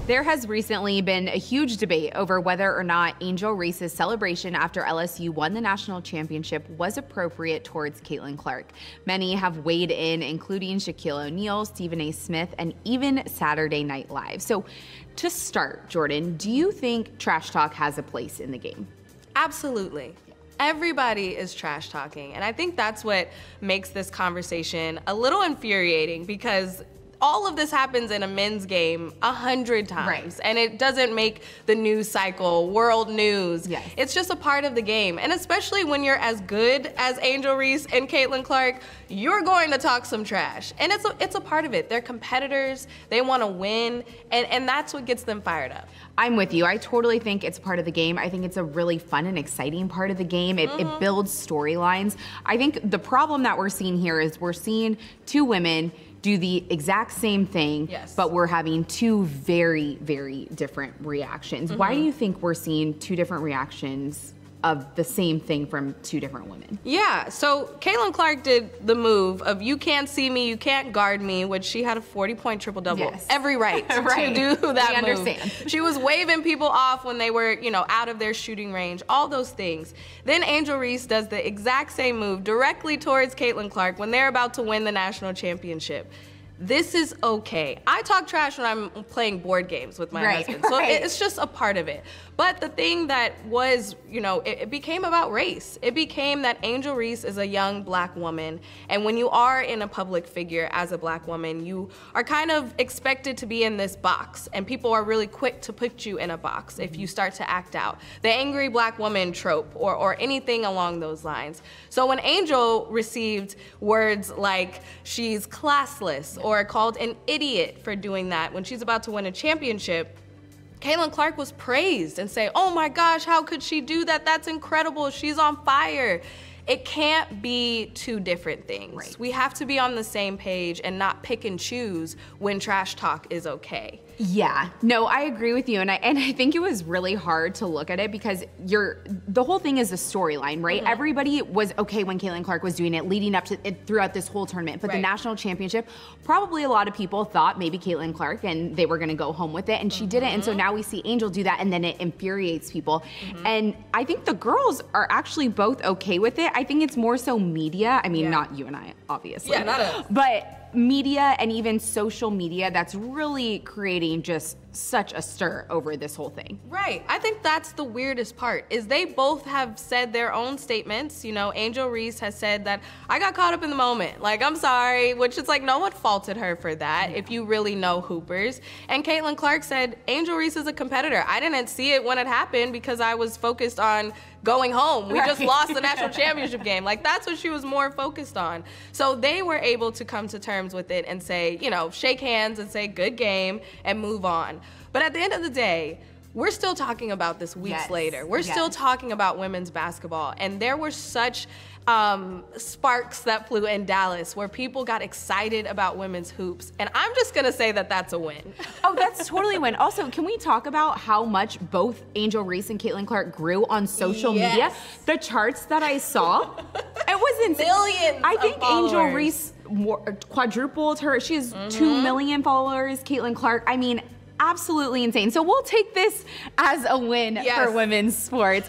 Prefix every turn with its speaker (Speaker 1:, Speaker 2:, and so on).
Speaker 1: There has recently been a huge debate over whether or not Angel Reese's celebration after LSU won the national championship was appropriate towards Caitlin Clark. Many have weighed in, including Shaquille O'Neal, Stephen A. Smith, and even Saturday Night Live. So to start, Jordan, do you think trash talk has a place in the game?
Speaker 2: Absolutely. Everybody is trash talking, and I think that's what makes this conversation a little infuriating, because all of this happens in a men's game 100 times,
Speaker 1: right,
Speaker 2: and it doesn't make the news cycle, world news.
Speaker 1: Yes.
Speaker 2: It's just a part of the game, and especially when you're as good as Angel Reese and Caitlin Clark, you're going to talk some trash, and it's a part of it. They're competitors, they want to win, and that's what gets them fired up.
Speaker 1: I'm with you. I totally think it's part of the game. I think it's a really fun and exciting part of the game. It builds storylines. I think the problem that we're seeing here is we're seeing two women do the exact same thing,
Speaker 2: yes,
Speaker 1: but we're having two very, very different reactions. Why do you think we're seeing two different reactions of the same thing from two different women?
Speaker 2: Yeah, so Caitlin Clark did the move of you can't see me, you can't guard me, which she had a 40-point triple-double.
Speaker 1: Yes.
Speaker 2: Every right,
Speaker 1: right,
Speaker 2: to do that
Speaker 1: we
Speaker 2: move.
Speaker 1: understand.
Speaker 2: She was waving people off when they were, out of their shooting range, all those things. Then Angel Reese does the exact same move directly towards Caitlin Clark when they're about to win the national championship. This is okay. I talk trash when I'm playing board games with my husband, so it's just a part of it. But the thing that was, it became about race. It became that Angel Reese is a young black woman, and when you are in a public figure as a black woman, you are kind of expected to be in this box, and people are really quick to put you in a box if you start to act out. The angry black woman trope or anything along those lines. So when Angel received words like she's classless or called an idiot for doing that when she's about to win a championship, Caitlin Clark was praised and say, oh my gosh, how could she do that? That's incredible, she's on fire. It can't be two different things.
Speaker 1: Right.
Speaker 2: We have to be on the same page and not pick and choose when trash talk is okay.
Speaker 1: Yeah, no, I agree with you, and I think it was really hard to look at it because the whole thing is a storyline, right? Everybody was okay when Caitlin Clark was doing it leading up to it throughout this whole tournament, but the national championship, probably a lot of people thought maybe Caitlin Clark and they were gonna go home with it, and she didn't, and so now we see Angel do that, and then it infuriates people. And I think the girls are actually both okay with it. I think it's more so media. I mean, not you and I, obviously.
Speaker 2: Yeah, not us.
Speaker 1: But media and even social media that's really creating just such a stir over this whole thing.
Speaker 2: Right. I think that's the weirdest part, is they both have said their own statements. Angel Reese has said that I got caught up in the moment. Like, I'm sorry, which is like no one faulted her for that if you really know hoopers. And Caitlin Clark said, Angel Reese is a competitor. I didn't see it when it happened because I was focused on going home. We just lost the national championship game. Like, that's what she was more focused on. So they were able to come to terms with it and say, shake hands and say good game and move on. But at the end of the day, we're still talking about this weeks later. We're still talking about women's basketball. And there were such sparks that flew in Dallas where people got excited about women's hoops. And I'm just gonna say that that's a win.
Speaker 1: Oh, that's totally a win. Also, can we talk about how much both Angel Reese and Caitlin Clark grew on social media? The charts that I saw, it was insane.
Speaker 2: Millions
Speaker 1: I think
Speaker 2: of followers.
Speaker 1: Angel Reese quadrupled her. She has 2 million followers. Caitlin Clark, I mean, absolutely insane. So we'll take this as a win for women's sports.